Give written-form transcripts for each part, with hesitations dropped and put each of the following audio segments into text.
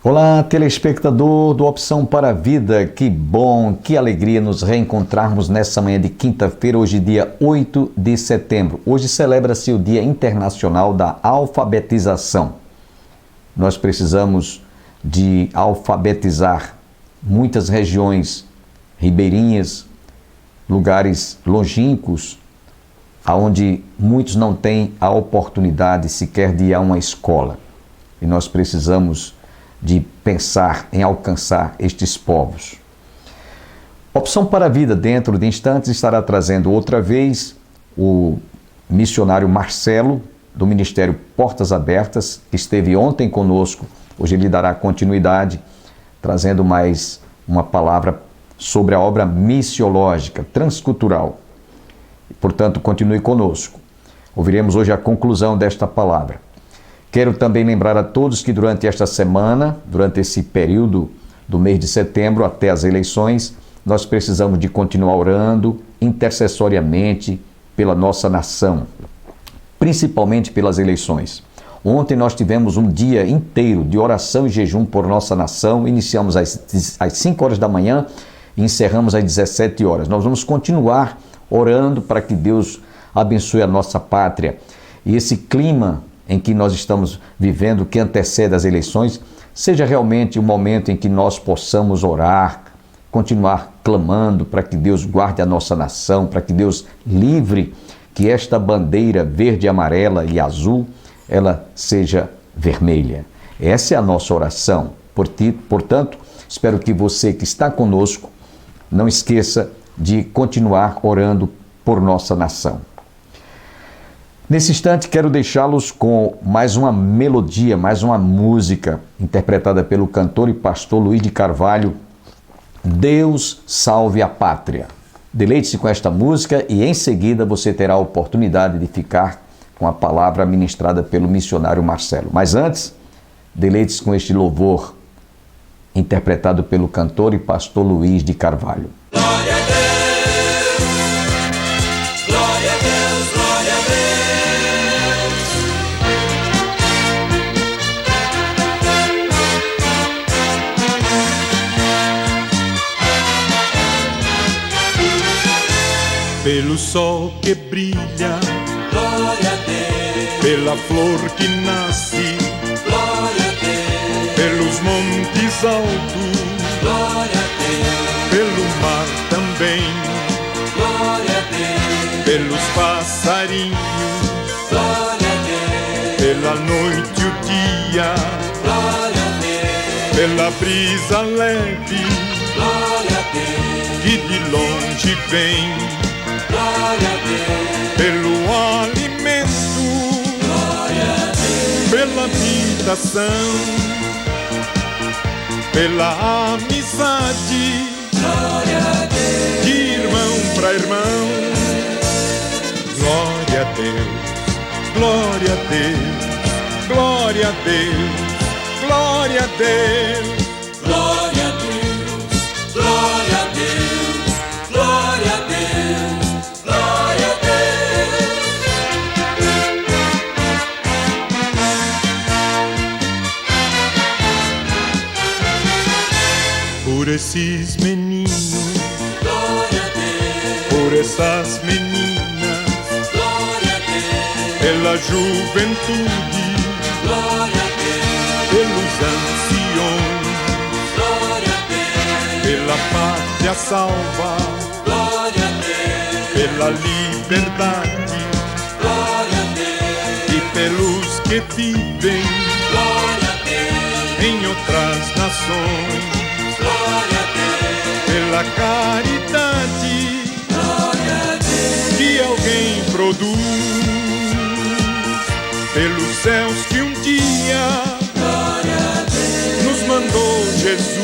Olá, telespectador do Opção para a Vida, que bom, que alegria nos reencontrarmos nessa manhã de quinta-feira, hoje dia 8 de setembro. Hoje celebra-se o Dia Internacional da Alfabetização. Nós precisamos de alfabetizar muitas regiões ribeirinhas, lugares longínquos, onde muitos não têm a oportunidade sequer de ir a uma escola. E nós precisamos de pensar em alcançar estes povos. Opção para a Vida, dentro de instantes, estará trazendo outra vez o missionário Marcelo, do Ministério Portas Abertas, que esteve ontem conosco. Hoje ele dará continuidade, trazendo mais uma palavra sobre a obra missiológica, transcultural. Portanto, continue conosco. Ouviremos hoje a conclusão desta palavra. Quero também lembrar a todos que durante esta semana, durante esse período do mês de setembro até as eleições, nós precisamos de continuar orando intercessoriamente pela nossa nação, principalmente pelas eleições. Ontem nós tivemos um dia inteiro de oração e jejum por nossa nação, iniciamos às 5 horas da manhã e encerramos às 17 horas. Nós vamos continuar orando para que Deus abençoe a nossa pátria e esse clima em que nós estamos vivendo, que antecede as eleições, seja realmente um momento em que nós possamos orar, continuar clamando para que Deus guarde a nossa nação, para que Deus livre que esta bandeira verde, amarela e azul, ela seja vermelha. Essa é a nossa oração. Portanto, espero que você que está conosco não esqueça de continuar orando por nossa nação. Nesse instante, quero deixá-los com mais uma melodia, mais uma música interpretada pelo cantor e pastor Luiz de Carvalho, Deus Salve a Pátria. Deleite-se com esta música e em seguida você terá a oportunidade de ficar com a palavra ministrada pelo missionário Marcelo. Mas antes, deleite-se com este louvor interpretado pelo cantor e pastor Luiz de Carvalho. Glória a Deus! Glória a Deus! Glória a Deus! Pelo sol que brilha, glória a Deus. Pela flor que nasce, glória a Deus. Pelos montes altos, glória a Deus. Pelo mar também, glória a Deus. Pelos passarinhos, glória a Deus. Pela noite e o dia, glória a Deus. Pela brisa leve, glória a Deus. Que de longe vem, glória a Deus. Pelo alimento, glória a Deus. Pela habitação, pela amizade, glória a Deus. De irmão para irmão, glória a Deus, glória a Deus, glória a Deus, glória a Deus, glória a Deus, glória a Deus, glória a Deus. Por esses meninos, glória a Deus. Por essas meninas, glória a Deus. Pela juventude, glória a Deus. Pelos anciões, glória a Deus. Pela pátria salva, glória a Deus. Pela liberdade, glória a Deus. E pelos que vivem, glória a Deus. Em outras nações, glória a Deus. Pela caridade, glória a Deus. Que alguém produz, pelos céus que um dia, glória a Deus. Nos mandou Jesus.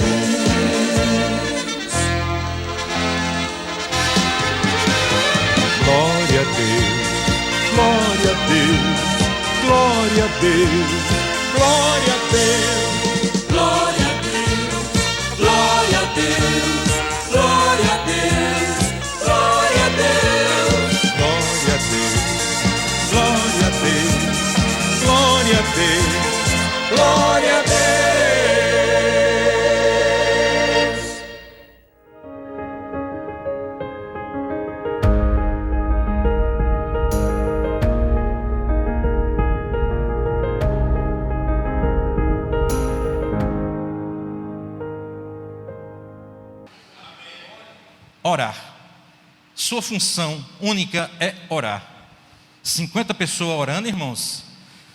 Glória a Deus, glória a Deus, glória a Deus, glória a Deus. Glória a Deus, glória a Deus, glória a Deus, glória a Deus, glória a Deus, glória a Deus, glória a Deus, glória a Deus. orar. Sua função única é orar. 50 pessoas orando, irmãos.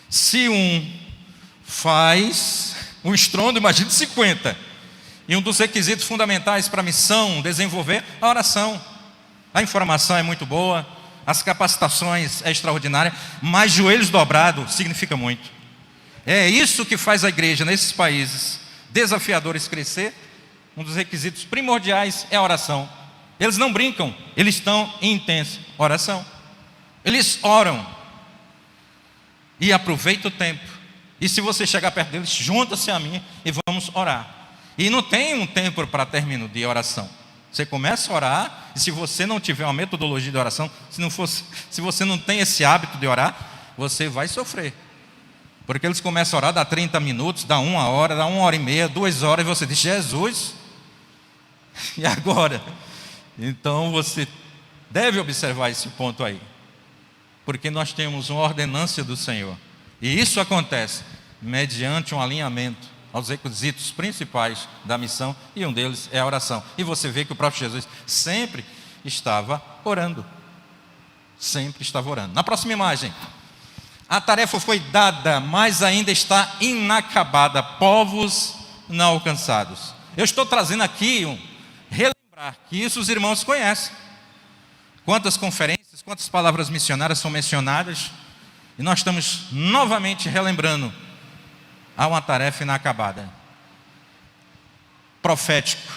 Se um faz um estrondo, imagine 50. E um dos requisitos fundamentais para a missão desenvolver a oração. A informação é muito boa, as capacitações é extraordinária, mas joelhos dobrados significa muito. É isso que faz a igreja nesses países desafiadores crescer. Um dos requisitos primordiais é a oração. Eles não brincam, eles estão em intensa oração. Eles oram e aproveitam o tempo. E se você chegar perto deles, junta-se a mim e vamos orar. E não tem um tempo para término de oração. Você começa a orar, e se você não tiver uma metodologia de oração, se você não tem esse hábito de orar, você vai sofrer. Porque eles começam a orar, dá 30 minutos, dá 1 hora, dá 1h30, 2 horas, e você diz, Jesus, e agora? Então você deve observar esse ponto aí. Porque nós temos uma ordenância do Senhor. E isso acontece mediante um alinhamento aos requisitos principais da missão, e um deles é a oração. E você vê que o próprio Jesus sempre estava orando. Sempre estava orando. Na próxima imagem, a tarefa foi dada, mas ainda está inacabada. Povos não alcançados. Eu estou trazendo aqui relembrar que isso os irmãos conhecem. Quantas conferências, quantas palavras missionárias são mencionadas, e nós estamos novamente relembrando. Há uma tarefa inacabada. Profético.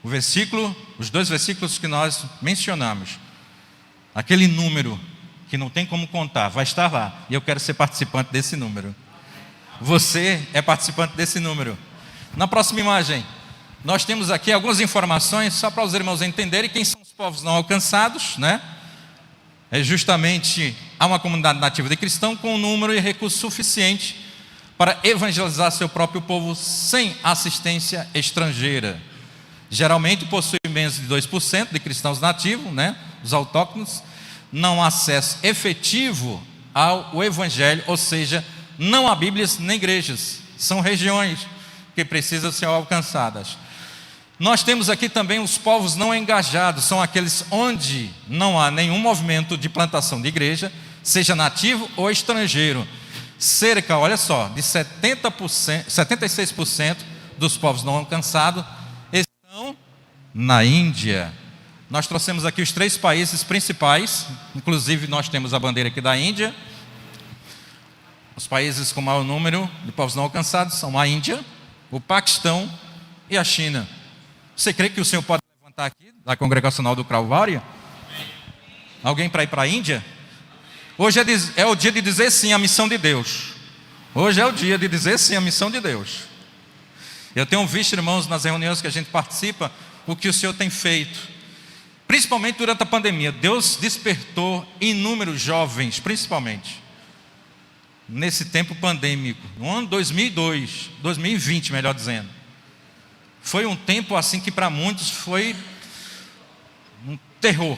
Os 2 versículos que nós mencionamos. Aquele número que não tem como contar, vai estar lá. E eu quero ser participante desse número. Você é participante desse número. Na próxima imagem, nós temos aqui algumas informações, só para os irmãos entenderem quem são os povos não alcançados, né? É justamente há uma comunidade nativa de cristão com um número e recurso suficiente para evangelizar seu próprio povo sem assistência estrangeira. Geralmente possui menos de 2% de cristãos nativos, né? Os autóctonos, não há acesso efetivo ao evangelho, ou seja, não há bíblias nem igrejas, são regiões que precisam ser alcançadas. Nós temos aqui também os povos não engajados, são aqueles onde não há nenhum movimento de plantação de igreja, seja nativo ou estrangeiro. Cerca, olha só, de 76% dos povos não alcançados estão na Índia. Nós trouxemos aqui os 3 países principais, inclusive nós temos a bandeira aqui da Índia. Os países com maior número de povos não alcançados são a Índia, o Paquistão e a China. Você crê que o Senhor pode levantar aqui, da Congregacional do Calvário? Alguém para ir para a Índia? Hoje é o dia de dizer sim à missão de Deus. Hoje é o dia de dizer sim à missão de Deus. Eu tenho visto, irmãos, nas reuniões que a gente participa, o que o Senhor tem feito. Principalmente durante a pandemia. Deus despertou inúmeros jovens, principalmente nesse tempo pandêmico. No ano 2020, melhor dizendo. Foi um tempo assim que para muitos foi um terror.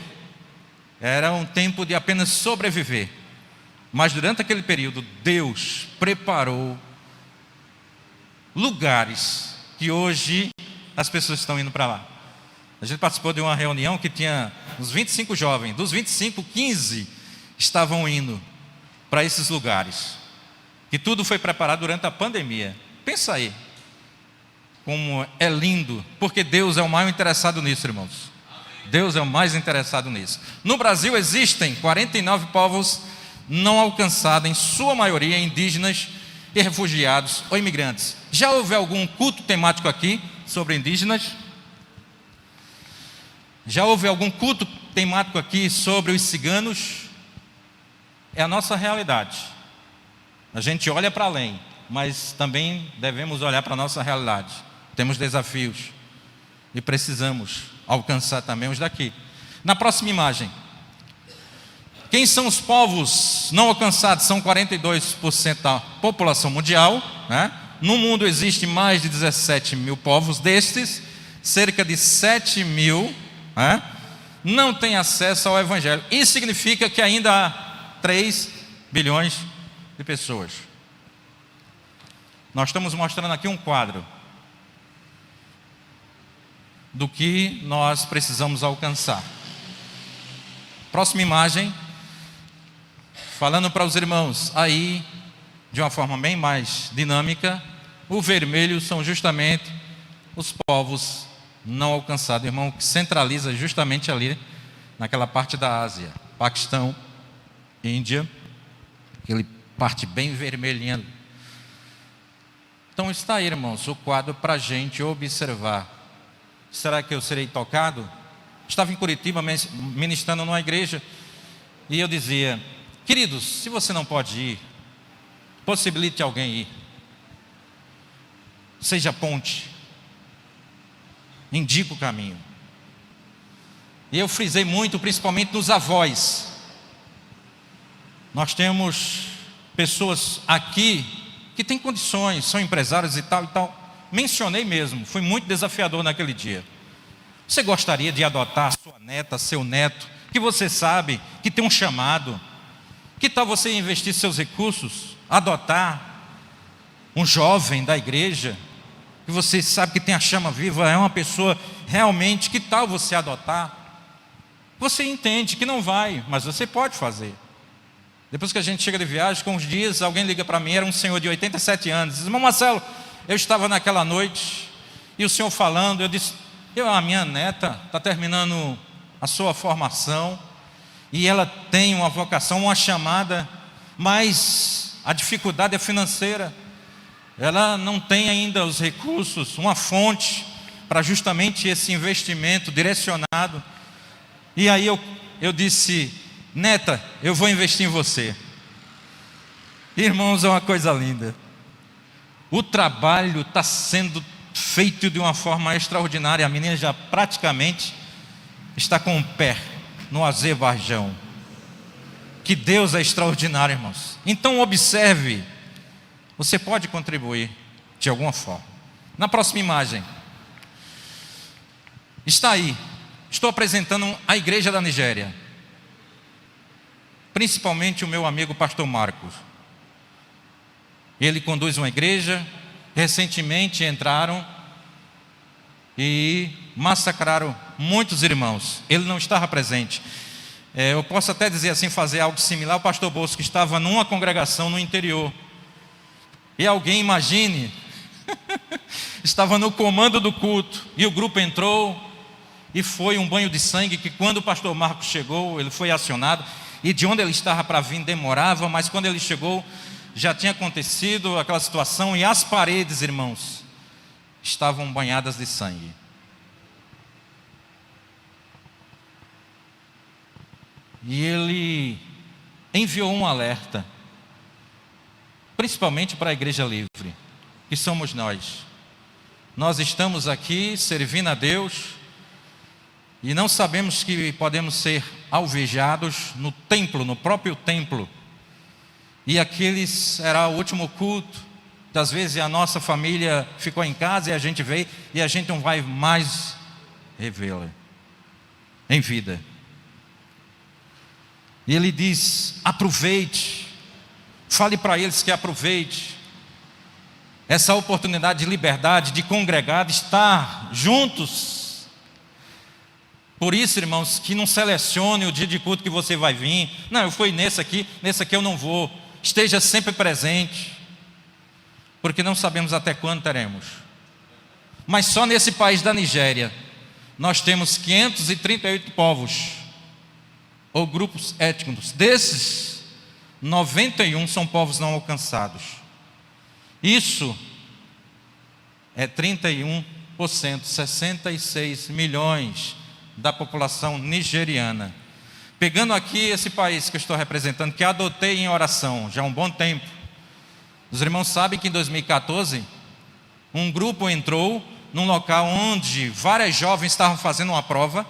Era um tempo de apenas sobreviver. Mas durante aquele período, Deus preparou lugares que hoje as pessoas estão indo para lá. A gente participou de uma reunião que tinha uns 25 jovens. Dos 25, 15 estavam indo para esses lugares. Que tudo foi preparado durante a pandemia. Pensa aí, como é lindo, porque Deus é o mais interessado nisso, irmãos. Deus é o mais interessado nisso. No Brasil existem 49 povos não alcançados, em sua maioria indígenas e refugiados ou imigrantes. Já houve algum culto temático aqui sobre indígenas? Já houve algum culto temático aqui sobre os ciganos? É a nossa realidade. A gente olha para além, mas também devemos olhar para a nossa realidade. Temos desafios e precisamos alcançar também os daqui. Na próxima imagem, quem são os povos não alcançados? São 42% da população mundial, né? No mundo existe mais de 17 mil povos. Destes, cerca de 7 mil, né, não têm acesso ao evangelho. Isso significa que ainda há 3 bilhões de pessoas. Nós estamos mostrando aqui um quadro do que nós precisamos alcançar. Próxima imagem, falando para os irmãos, aí, de uma forma bem mais dinâmica, o vermelho são justamente os povos não alcançados, irmão, que centraliza justamente ali, naquela parte da Ásia, Paquistão, Índia, aquele parte bem vermelhinha. Então está aí, irmãos, o quadro para a gente observar. Será que eu serei tocado? Estava em Curitiba ministrando numa igreja e eu dizia: queridos, se você não pode ir, possibilite alguém ir. Seja ponte, indica o caminho. E eu frisei muito, principalmente nos avós. Nós temos pessoas aqui que têm condições, são empresários e tal e tal. Mencionei mesmo, foi muito desafiador naquele dia. Você gostaria de adotar sua neta, seu neto, que você sabe que tem um chamado? Que tal você investir seus recursos, adotar um jovem da igreja, que você sabe que tem a chama viva, é uma pessoa realmente, que tal você adotar? Você entende que não vai, mas você pode fazer. Depois que a gente chega de viagem, com uns dias, alguém liga para mim, era um senhor de 87 anos, diz: irmão Marcelo, eu estava naquela noite, e o senhor falando, eu disse: a minha neta está terminando a sua formação, e ela tem uma vocação, uma chamada, mas a dificuldade é financeira, ela não tem ainda os recursos, uma fonte, para justamente esse investimento direcionado. E aí eu disse: neta, eu vou investir em você. Irmãos, é uma coisa linda. O trabalho está sendo feito de uma forma extraordinária. A menina já praticamente está com o pé no Azerbaijão. Que Deus é extraordinário, irmãos. Então observe, você pode contribuir de alguma forma. Na próxima imagem, está aí, estou apresentando a igreja da Nigéria, principalmente o meu amigo pastor Marcos. Ele conduz uma igreja. Recentemente entraram e massacraram muitos irmãos. Ele não estava presente. Eu posso até dizer assim, fazer algo similar. O pastor Bosco estava numa congregação no interior, e alguém, imagine, estava no comando do culto, e o grupo entrou, e foi um banho de sangue, que quando o pastor Marcos chegou, ele foi acionado, e de onde ele estava para vir demorava, mas quando ele chegou, já tinha acontecido aquela situação, e as paredes, irmãos, estavam banhadas de sangue. E ele enviou um alerta, principalmente para a Igreja Livre, que somos nós. Nós estamos aqui servindo a Deus, e não sabemos que podemos ser alvejados no templo, no próprio templo. E aquele será o último culto. Às vezes a nossa família ficou em casa e a gente veio, e a gente não vai mais revê-la em vida. E ele diz: aproveite, fale para eles que aproveite essa oportunidade de liberdade, de congregar, de estar juntos. Por isso, irmãos, que não selecione o dia de culto que você vai vir. Não, eu fui nesse aqui eu não vou. Esteja sempre presente, porque não sabemos até quando teremos. Mas só nesse país da Nigéria, nós temos 538 povos, ou grupos étnicos. Desses, 91 são povos não alcançados. Isso é 31%, 66 milhões da população nigeriana. Pegando aqui esse país que eu estou representando, que adotei em oração já há um bom tempo. Os irmãos sabem que em 2014, um grupo entrou num local onde várias jovens estavam fazendo uma prova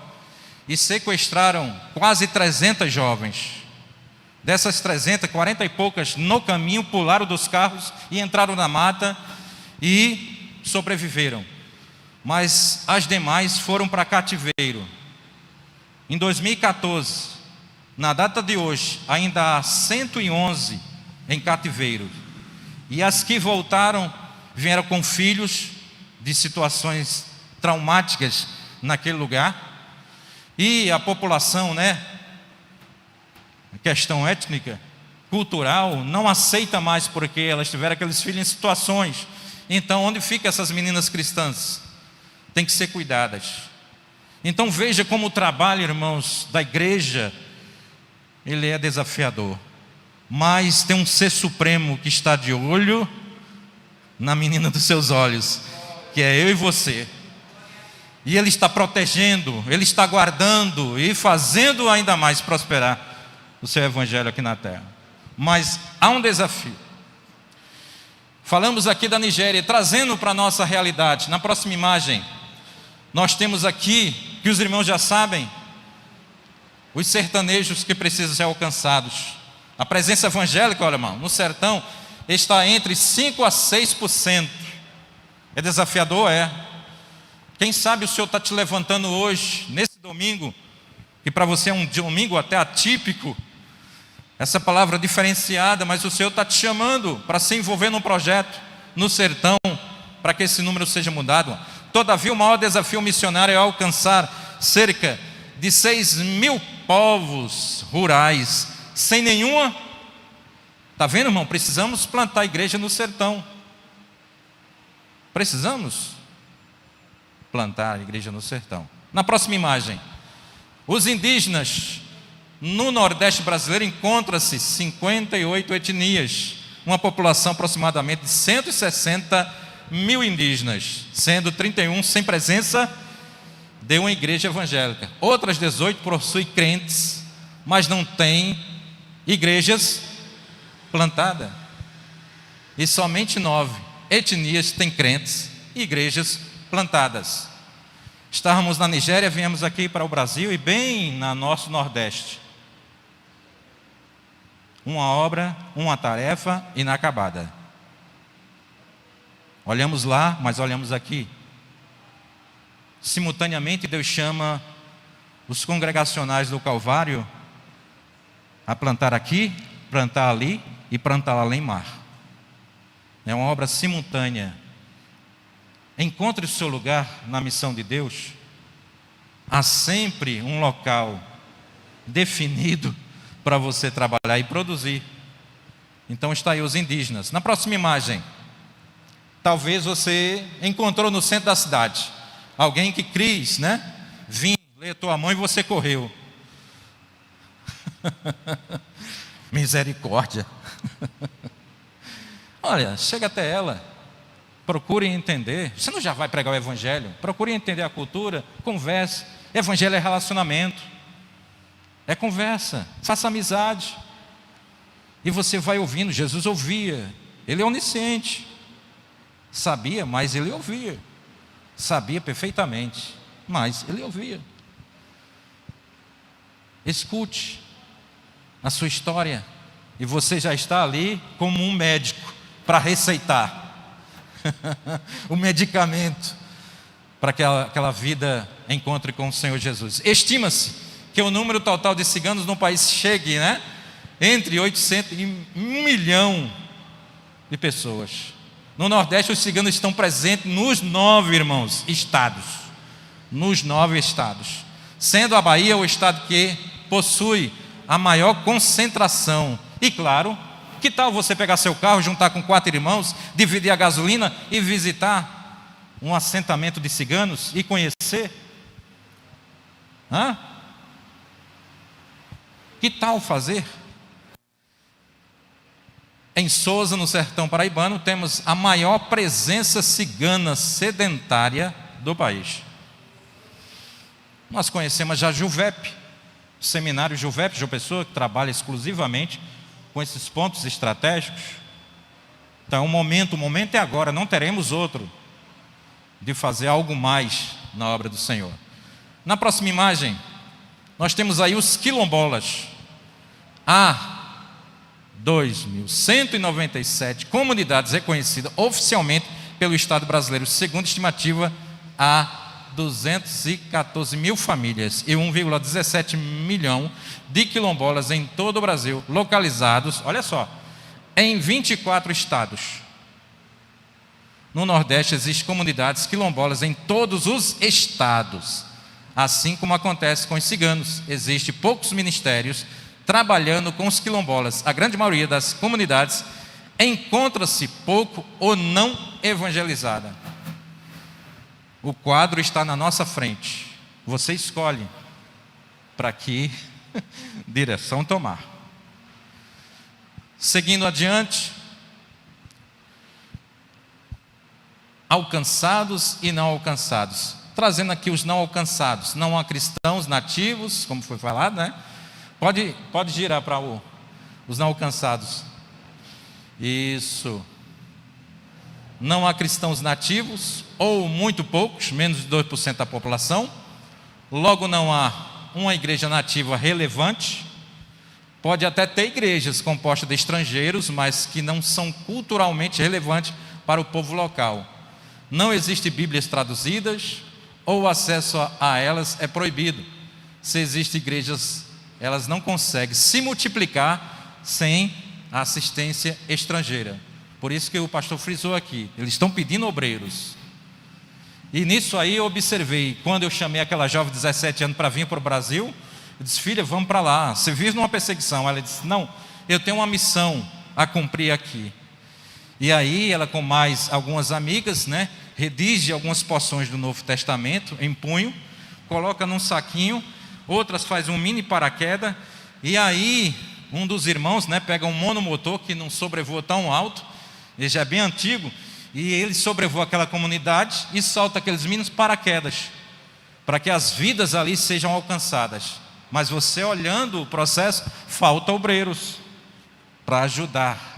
e sequestraram quase 300 jovens. Dessas 300, 40 e poucas no caminho pularam dos carros e entraram na mata e sobreviveram. Mas as demais foram para cativeiro. Em 2014, na data de hoje, ainda há 111 em cativeiro. E as que voltaram vieram com filhos de situações traumáticas naquele lugar. E a população, né, questão étnica, cultural, não aceita mais porque elas tiveram aqueles filhos em situações. Então, onde ficam essas meninas cristãs? Tem que ser cuidadas. Então veja como o trabalho, irmãos, da igreja, ele é desafiador. Mas tem um ser supremo que está de olho na menina dos seus olhos, que é eu e você. E Ele está protegendo, Ele está guardando e fazendo ainda mais prosperar o seu evangelho aqui na terra. Mas há um desafio. Falamos aqui da Nigéria, trazendo para a nossa realidade. Na próxima imagem, nós temos aqui, que os irmãos já sabem, os sertanejos que precisam ser alcançados. A presença evangélica, olha, irmão, no sertão está entre 5% a 6%. É desafiador, é. Quem sabe o Senhor está te levantando hoje, nesse domingo, que para você é um domingo até atípico, essa palavra diferenciada, mas o Senhor está te chamando para se envolver num projeto no sertão, para que esse número seja mudado. Todavia, o maior desafio missionário é alcançar cerca de 6.000 povos rurais, sem nenhuma. Está vendo, irmão? Precisamos plantar a igreja no sertão. Precisamos plantar a igreja no sertão. Na próxima imagem, os indígenas no Nordeste brasileiro encontra-se 58 etnias, uma população aproximadamente de 160 mil indígenas, sendo 31 sem presença de uma igreja evangélica. Outras 18 possuem crentes, mas não têm igrejas plantadas. E somente 9 etnias têm crentes e igrejas plantadas. Estávamos na Nigéria, viemos aqui para o Brasil e bem no nosso Nordeste. Uma obra, uma tarefa inacabada. Olhamos lá, mas olhamos aqui. Simultaneamente, Deus chama os congregacionais do Calvário a plantar aqui, plantar ali e plantar além mar. É uma obra simultânea. Encontre o seu lugar na missão de Deus. Há sempre um local definido para você trabalhar e produzir. Então está aí os indígenas. Na próxima imagem, talvez você encontrou no centro da cidade alguém que quis, né? Vim, lê a tua mão e você correu. Misericórdia. Olha, chega até ela. Procure entender. Você não já vai pregar o evangelho? Procure entender a cultura, converse. Evangelho é relacionamento. É conversa, faça amizade. E você vai ouvindo. Jesus ouvia. Ele é onisciente. Sabia, mas ele ouvia. Sabia perfeitamente, mas ele ouvia. Escute a sua história. E você já está ali como um médico para receitar o medicamento para que aquela vida encontre com o Senhor Jesus. Estima-se que o número total de ciganos no país chegue, né, entre 800 e 1 milhão de pessoas. No Nordeste, os ciganos estão presentes nos 9, irmãos, estados. Nos 9 estados. Sendo a Bahia o estado que possui a maior concentração. E claro, que tal você pegar seu carro, juntar com 4 irmãos, dividir a gasolina e visitar um assentamento de ciganos e conhecer? Hã? Que tal fazer? Em Sousa, no sertão paraibano, temos a maior presença cigana sedentária do país. Nós conhecemos já Juvep, o seminário Juvep, João Pessoa, que trabalha exclusivamente com esses pontos estratégicos. Então, o momento é agora, não teremos outro, de fazer algo mais na obra do Senhor. Na próxima imagem, nós temos aí os quilombolas. Há 2.197 comunidades reconhecidas oficialmente pelo Estado brasileiro, segundo estimativa, há 214 mil famílias e 1,17 milhão de quilombolas em todo o Brasil, localizados, olha só, em 24 estados. No Nordeste existem comunidades quilombolas em todos os estados. assim como acontece com os ciganos. Existem poucos ministérios trabalhando com os quilombolas. A grande maioria das comunidades encontra-se pouco ou não evangelizada. O quadro está na nossa frente. Você escolhe para que direção tomar. Seguindo adiante, alcançados e não alcançados. Trazendo aqui os não alcançados. Não há cristãos nativos, como foi falado, né? Pode girar para os não alcançados. Isso. Não há cristãos nativos, ou muito poucos, menos de 2% da população. Logo, não há uma igreja nativa relevante. Pode até ter igrejas compostas de estrangeiros, mas que não são culturalmente relevantes para o povo local. Não existem Bíblias traduzidas, ou o acesso a elas é proibido. Se existem igrejas, elas não conseguem se multiplicar sem a assistência estrangeira. Por isso que o pastor frisou aqui, eles estão pedindo obreiros. E nisso aí eu observei, quando eu chamei aquela jovem de 17 anos para vir para o Brasil, eu disse: filha, vamos para lá, você vive numa perseguição. Ela disse: não, eu tenho uma missão a cumprir aqui. E aí ela, com mais algumas amigas, né, redige algumas porções do Novo Testamento em punho, coloca num saquinho, outras faz um mini paraquedas, e aí um dos irmãos, né, pega um monomotor que não sobrevoa tão alto, ele já é bem antigo, e ele sobrevoa aquela comunidade e solta aqueles mini paraquedas, para que as vidas ali sejam alcançadas. Mas você olhando o processo, falta obreiros para ajudar,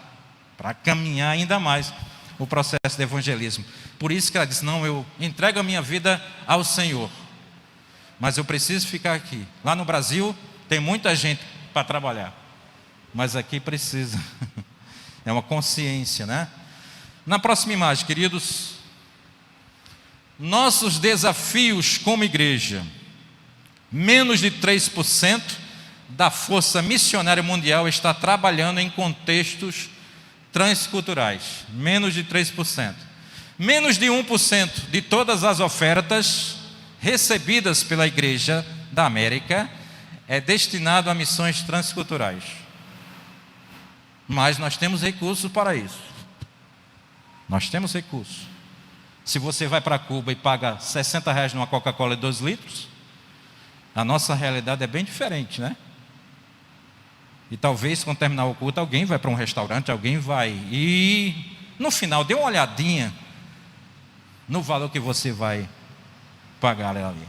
para caminhar ainda mais o processo de evangelismo. Por isso que ela disse: não, eu entrego a minha vida ao Senhor, mas eu preciso ficar aqui. Lá no Brasil tem muita gente para trabalhar, mas aqui precisa. É uma consciência, né? Na próxima imagem, queridos, nossos desafios como igreja. Menos de 3% da força missionária mundial está trabalhando em contextos transculturais. Menos de 3%. Menos de 1% de todas as ofertas recebidas pela Igreja da América é destinado a missões transculturais. Mas nós temos recursos para isso. Nós temos recursos. Se você vai para Cuba e paga R$60 numa Coca-Cola de 2 litros, a nossa realidade é bem diferente, né? E talvez, quando terminar o culto, alguém vai para um restaurante, alguém vai. E no final, dê uma olhadinha no valor que você vai pagar ali.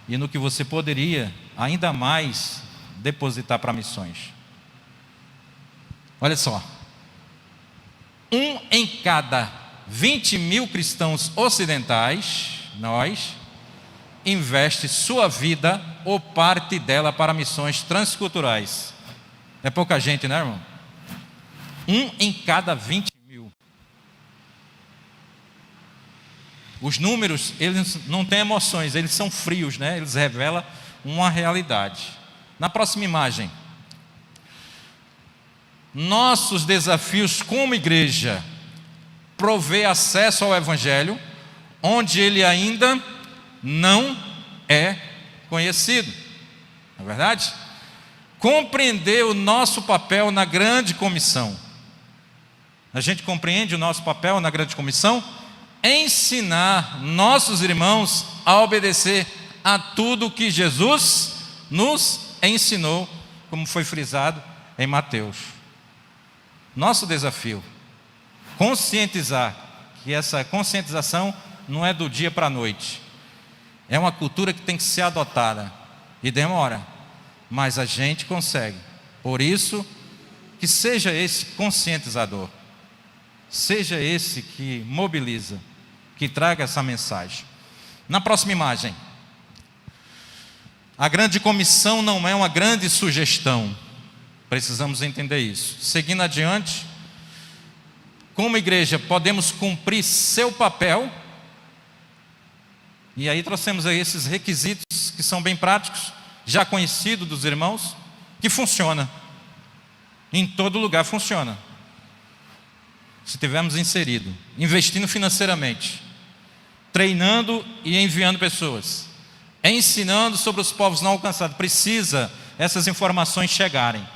E no que você poderia, ainda mais, depositar para missões. Olha só. 1 em cada 20 mil cristãos ocidentais, nós, investe sua vida ou parte dela para missões transculturais. É pouca gente, né, irmão? 1 em cada 20 mil. Os números, eles não têm emoções, eles são frios, né? Eles revelam uma realidade. Na próxima imagem, nossos desafios como igreja: prover acesso ao Evangelho onde ele ainda não é conhecido, não é verdade? Compreender o nosso papel na grande comissão. A gente compreende o nosso papel na grande comissão? Ensinar nossos irmãos a obedecer a tudo que Jesus nos ensinou, como foi frisado em Mateus. Nosso desafio: conscientizar, que essa conscientização não é do dia para a noite. É uma cultura que tem que ser adotada e demora, mas a gente consegue. Por isso, que seja esse conscientizador, seja esse que mobiliza, que traga essa mensagem. Na próxima imagem, a grande comissão não é uma grande sugestão, precisamos entender isso. Seguindo adiante, como igreja, podemos cumprir seu papel. E aí trouxemos aí esses requisitos que são bem práticos, já conhecidos dos irmãos, que funciona. Em todo lugar funciona. Se tivermos inserido, investindo financeiramente, treinando e enviando pessoas, ensinando sobre os povos não alcançados. Precisa essas informações chegarem.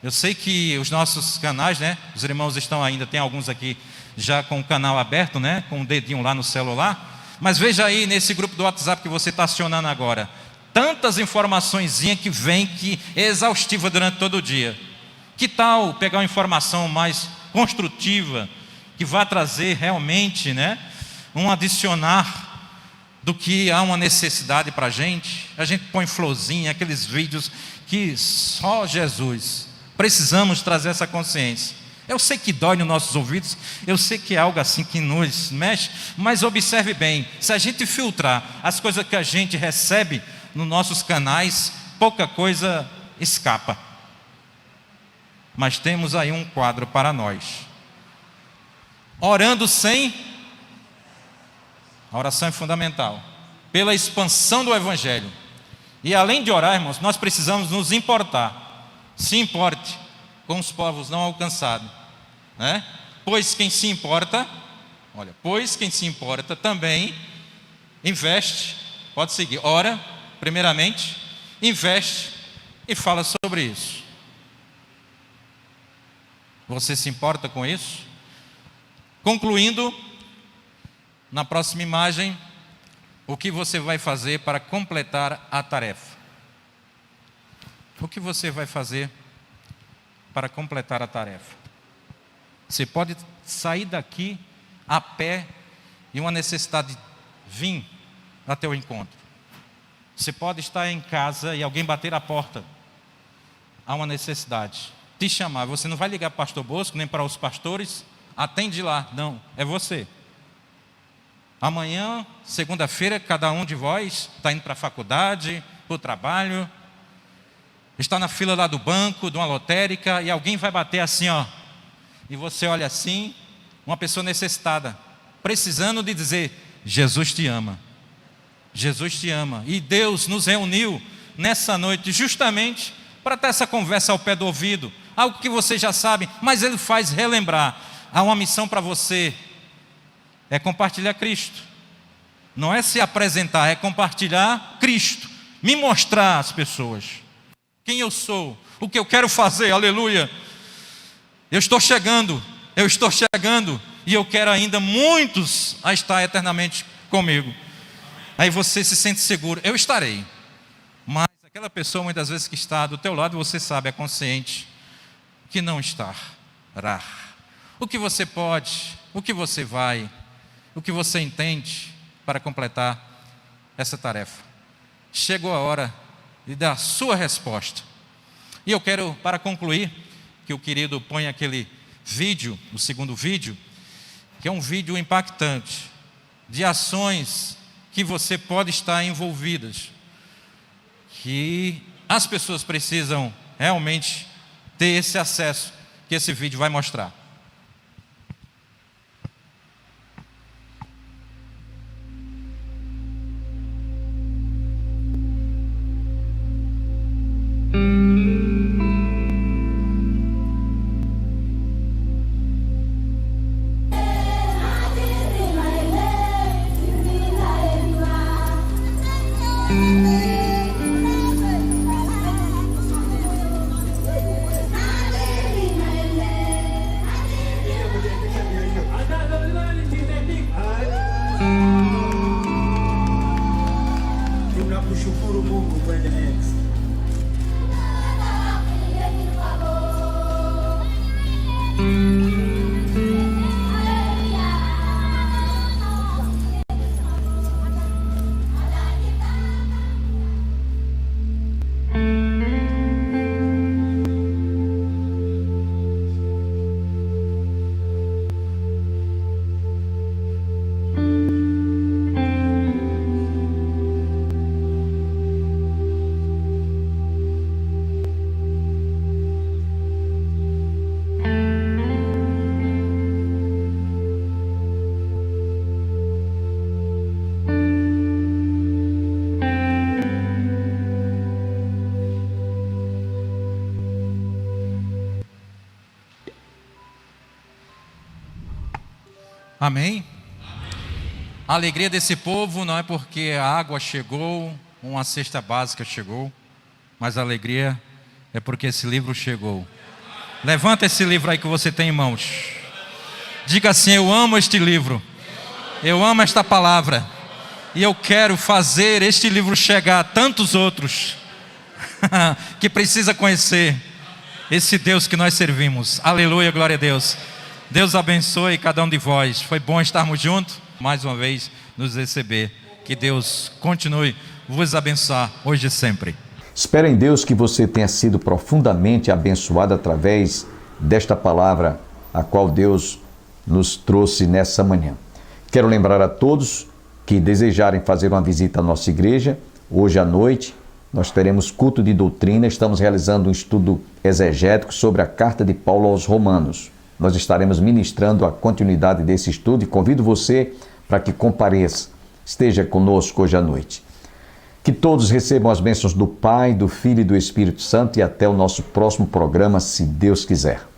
Eu sei que os nossos canais, né? Os irmãos estão ainda, tem alguns aqui já com o canal aberto, né? Com o dedinho lá no celular. Mas veja aí nesse grupo do WhatsApp que você está acionando agora. Tantas informaçõezinhas que vem, que é exaustiva durante todo o dia. Que tal pegar uma informação mais construtiva, que vai trazer realmente, né? Um adicionar do que há uma necessidade para a gente põe florzinha, aqueles vídeos que só Jesus. Precisamos trazer essa consciência. Eu sei que dói nos nossos ouvidos, eu sei que é algo assim que nos mexe, mas observe bem, se a gente filtrar as coisas que a gente recebe nos nossos canais, pouca coisa escapa. Mas temos aí um quadro para nós. Orando sem... A oração é fundamental. Pela expansão do Evangelho. E além de orar, irmãos, nós precisamos nos importar. Se importe com os povos não alcançados, né? Pois quem se importa também investe. Pode seguir. Ora, primeiramente, investe e fala sobre isso. Você se importa com isso? Concluindo, na próxima imagem, o que você vai fazer para completar a tarefa? O que você vai fazer para completar a tarefa? Você pode sair daqui a pé e uma necessidade vir até o encontro. Você pode estar em casa e alguém bater a porta. Há uma necessidade. Te chamar. Você não vai ligar para o pastor Bosco, nem para os pastores. Atende lá. Não, é você. Amanhã, segunda-feira, cada um de vós está indo para a faculdade, para o trabalho, está na fila lá do banco, de uma lotérica, e alguém vai bater assim, ó. E você olha assim, uma pessoa necessitada, precisando de dizer: Jesus te ama. Jesus te ama. E Deus nos reuniu nessa noite justamente para ter essa conversa ao pé do ouvido, algo que você já sabe, mas Ele faz relembrar. Há uma missão para você, é compartilhar Cristo. Não é se apresentar, é compartilhar Cristo, me mostrar às pessoas quem eu sou, o que eu quero fazer. Aleluia. Eu estou chegando, e eu quero ainda muitos a estar eternamente comigo. Aí você se sente seguro: eu estarei. Mas aquela pessoa muitas vezes que está do teu lado, você sabe, é consciente que não estará. O que você pode, o que você vai, o que você entende para completar essa tarefa? Chegou a hora de dar a sua resposta. E eu quero, para concluir, que o querido põe aquele vídeo, o segundo vídeo, que é um vídeo impactante, de ações que você pode estar envolvidas, que as pessoas precisam realmente ter esse acesso, que esse vídeo vai mostrar. Tunamshukuru Mungu kwa next. Amém? A alegria desse povo não é porque a água chegou, uma cesta básica chegou, mas a alegria é porque esse livro chegou. Levanta esse livro aí que você tem em mãos. Diga assim: eu amo este livro, eu amo esta palavra, e eu quero fazer este livro chegar a tantos outros que precisa conhecer esse Deus que nós servimos. Aleluia, glória a Deus. Deus abençoe cada um de vós. Foi bom estarmos juntos, mais uma vez nos receber. Que Deus continue vos abençoar hoje e sempre. Espero em Deus que você tenha sido profundamente abençoado através desta palavra, a qual Deus nos trouxe nessa manhã. Quero lembrar a todos que desejarem fazer uma visita à nossa igreja, hoje à noite nós teremos culto de doutrina, estamos realizando um estudo exegético sobre a carta de Paulo aos Romanos. Nós estaremos ministrando a continuidade desse estudo e convido você para que compareça, esteja conosco hoje à noite. Que todos recebam as bênçãos do Pai, do Filho e do Espírito Santo e até o nosso próximo programa, se Deus quiser.